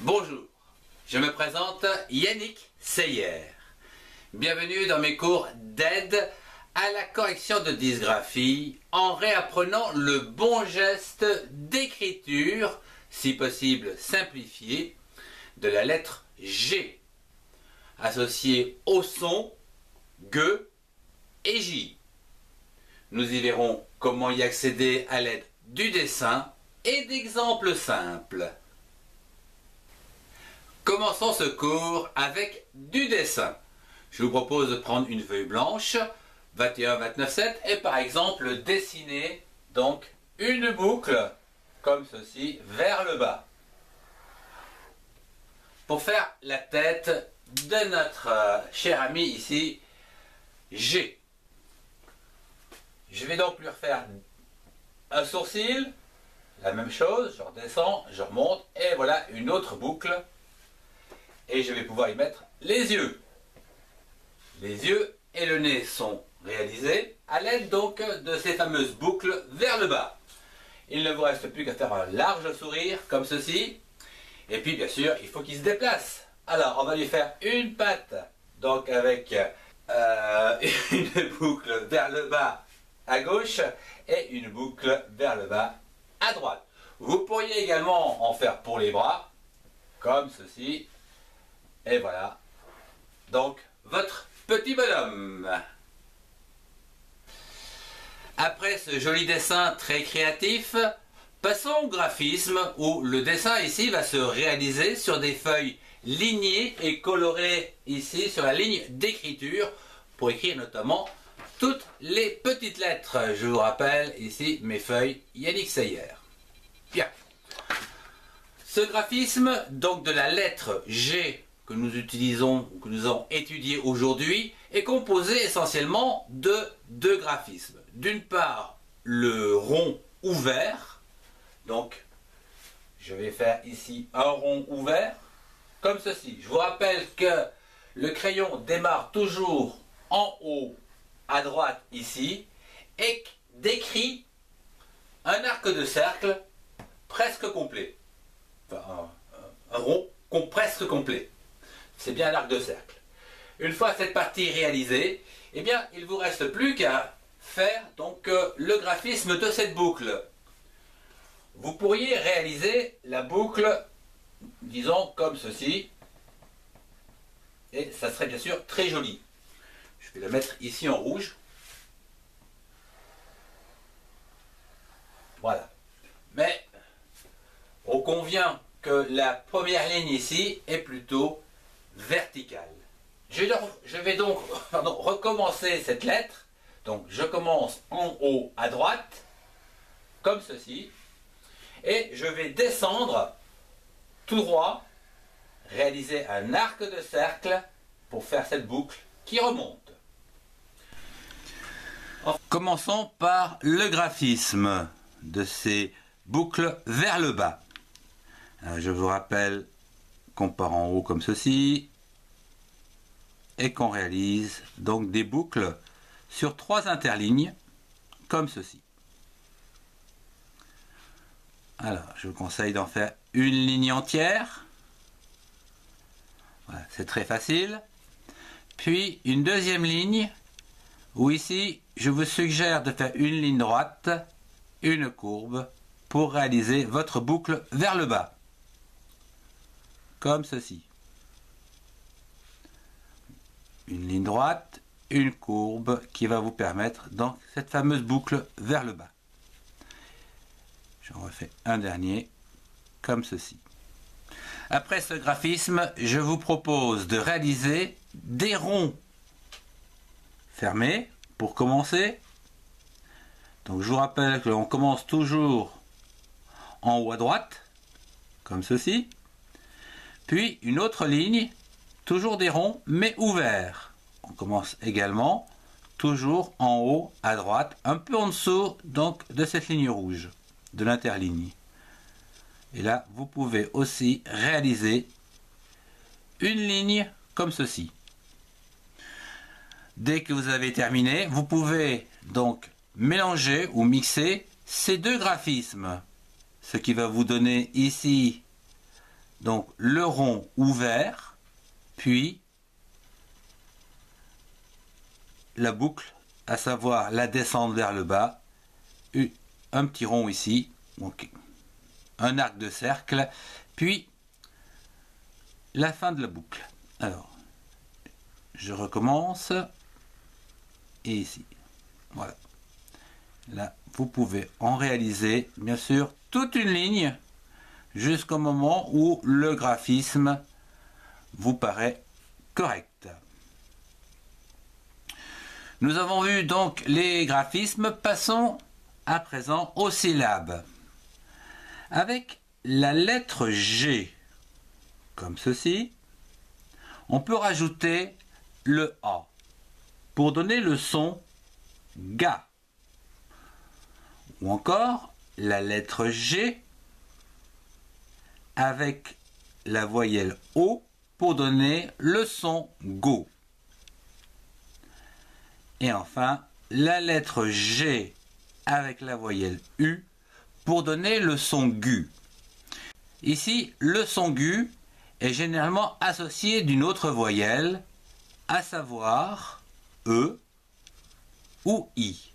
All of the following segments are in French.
Bonjour, je me présente Yannick Seyer. Bienvenue dans mes cours d'aide à la correction de dysgraphie en réapprenant le bon geste d'écriture, si possible simplifié, de la lettre G, associée au son G et J. Nous y verrons comment y accéder à l'aide du dessin et d'exemples simples. Commençons ce cours avec du dessin. Je vous propose de prendre une feuille blanche, 21-29-7, et par exemple dessiner donc une boucle comme ceci vers le bas. Pour faire la tête de notre cher ami ici, G. Je vais donc lui refaire un sourcil, la même chose, je redescends, je remonte, et voilà une autre boucle. Et je vais pouvoir y mettre les yeux. Les yeux et le nez sont réalisés à l'aide donc de ces fameuses boucles vers le bas. Il ne vous reste plus qu'à faire un large sourire comme ceci. Et puis bien sûr, il faut qu'il se déplace. Alors on va lui faire une patte, donc avec une boucle vers le bas à gauche et une boucle vers le bas à droite. Vous pourriez également en faire pour les bras, comme ceci. Et voilà, donc votre petit bonhomme. Après ce joli dessin très créatif, passons au graphisme où le dessin ici va se réaliser sur des feuilles lignées et colorées ici sur la ligne d'écriture pour écrire notamment toutes les petites lettres. Je vous rappelle ici mes feuilles Yannick Seyer. Bien. Ce graphisme donc de la lettre G que nous utilisons, que nous avons étudié aujourd'hui, est composé essentiellement de deux graphismes. D'une part, le rond ouvert. Donc, je vais faire ici un rond ouvert, comme ceci. Je vous rappelle que le crayon démarre toujours en haut, à droite, ici, et décrit un arc de cercle presque complet. Enfin, un rond presque complet. C'est bien l'arc de cercle. Une fois cette partie réalisée, eh bien, il ne vous reste plus qu'à faire donc le graphisme de cette boucle. Vous pourriez réaliser la boucle, disons, comme ceci. Et ça serait bien sûr très joli. Je vais la mettre ici en rouge. Voilà. Mais, on convient que la première ligne ici est plutôt verticale. Je vais donc recommencer cette lettre. Donc je commence en haut à droite, comme ceci, et je vais descendre tout droit, réaliser un arc de cercle pour faire cette boucle qui remonte. Commençons par le graphisme de ces boucles vers le bas. Je vous rappelle qu'on part en haut comme ceci et qu'on réalise donc des boucles sur 3 interlignes comme ceci. Alors, je vous conseille d'en faire une ligne entière. Voilà, c'est très facile. Puis une deuxième ligne où ici, je vous suggère de faire une ligne droite, une courbe pour réaliser votre boucle vers le bas. Comme ceci. Une ligne droite, une courbe qui va vous permettre donc cette fameuse boucle vers le bas. J'en refais un dernier comme ceci. Après ce graphisme, je vous propose de réaliser des ronds fermés pour commencer. Donc je vous rappelle que l'on commence toujours en haut à droite, comme ceci. Puis une autre ligne, toujours des ronds, mais ouverts. On commence également, toujours en haut, à droite, un peu en dessous donc, de cette ligne rouge, de l'interligne. Et là, vous pouvez aussi réaliser une ligne comme ceci. Dès que vous avez terminé, vous pouvez donc mélanger ou mixer ces deux graphismes. Ce qui va vous donner ici Donc le rond ouvert, puis la boucle, à savoir la descente vers le bas, un petit rond ici, donc un arc de cercle, puis la fin de la boucle. Alors, je recommence, et ici, voilà. Là, vous pouvez en réaliser, bien sûr, toute une ligne, jusqu'au moment où le graphisme vous paraît correct. Nous avons vu donc les graphismes, passons à présent aux syllabes. Avec la lettre G, comme ceci, on peut rajouter le A pour donner le son ga. Ou encore la lettre G avec la voyelle O pour donner le son go. Et enfin, la lettre G avec la voyelle U pour donner le son gu. Ici, le son gu est généralement associé d'une autre voyelle, à savoir E ou I.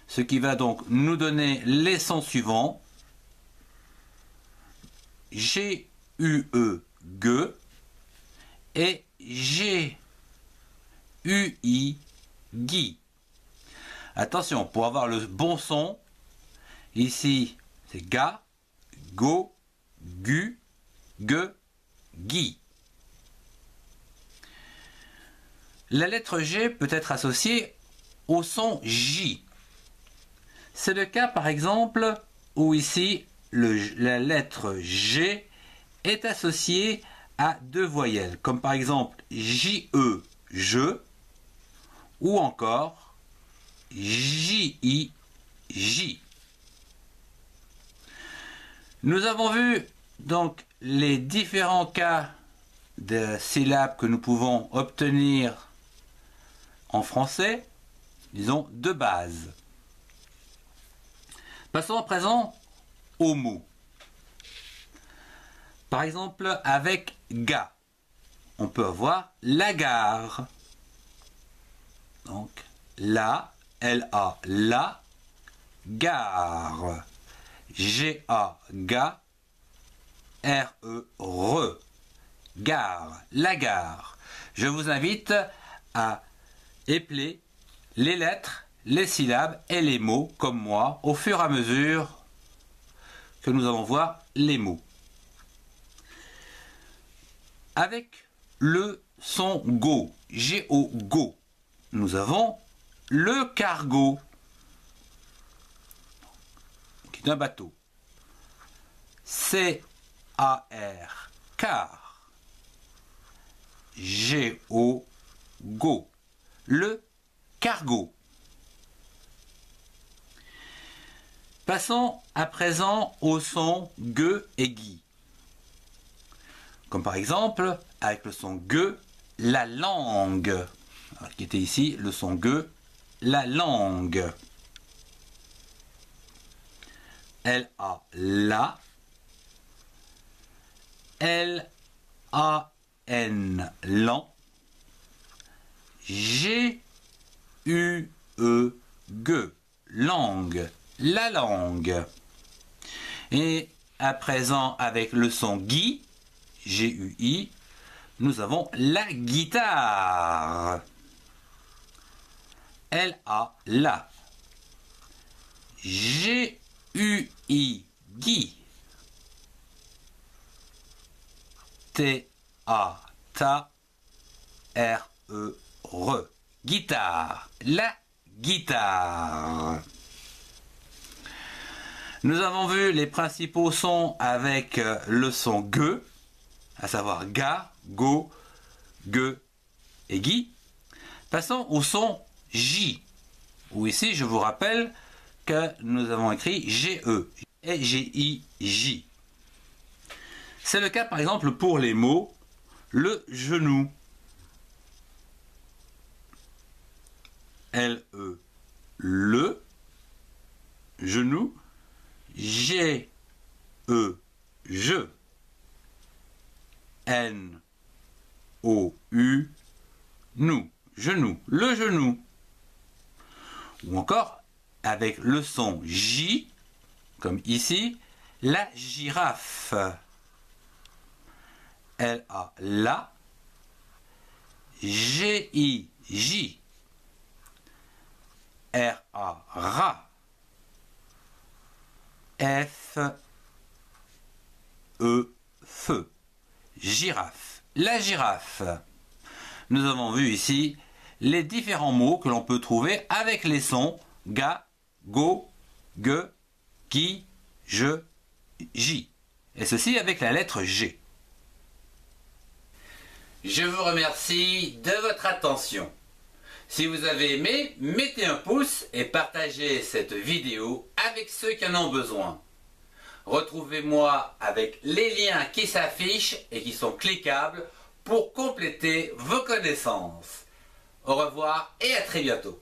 Ce qui va donc nous donner les sons suivants. G, U, E, G et G, U, I, Gui. Attention, pour avoir le bon son, ici c'est ga, go, gu, ge, gui. La lettre G peut être associée au son J. C'est le cas par exemple où ici la lettre G est associée à deux voyelles, comme par exemple J-E, je, ou encore J-I, J. Nous avons vu donc les différents cas de syllabes que nous pouvons obtenir en français, disons de base. Passons à présent aux mots. Par exemple, avec ga, on peut avoir la gare. Donc, la, L-A, la, gare. G-A, ga, R-E, re. Gare, la gare. Je vous invite à épeler les lettres, les syllabes et les mots, comme moi, au fur et à mesure que nous allons voir les mots. Avec le son go, G-O, go, nous avons le cargo, qui est un bateau. C-A-R, car. G-O, go, le cargo. Passons à présent au son ge et gui. Comme par exemple, avec le son ge, la langue. Alors, qui était ici, le son ge, la langue. L-A, la. L-A-N, lan. G-U-E, ge, langue. La langue. Et à présent, avec le son gui, G-U-I, nous avons la guitare. L-A, la. G-U-I, gui. T-A, ta. R-E, re. Guitare. La guitare. Nous avons vu les principaux sons avec le son ge, à savoir ga, go, ge et gui. Passons au son j, où ici je vous rappelle que nous avons écrit ge et gi, j. C'est le cas par exemple pour les mots le genou, L-E, le genou, G-E-N-O-U, je. N-O-U, nous, genou, le genou. Ou encore, avec le son J, comme ici, la girafe. L-A, la. G-I-J. R-A, ra. F-E, feu. Girafe. La girafe. Nous avons vu ici les différents mots que l'on peut trouver avec les sons ga, go, ge, qui, je, j. Et ceci avec la lettre G. Je vous remercie de votre attention. Si vous avez aimé, mettez un pouce et partagez cette vidéo avec ceux qui en ont besoin. Retrouvez-moi avec les liens qui s'affichent et qui sont cliquables pour compléter vos connaissances. Au revoir et à très bientôt.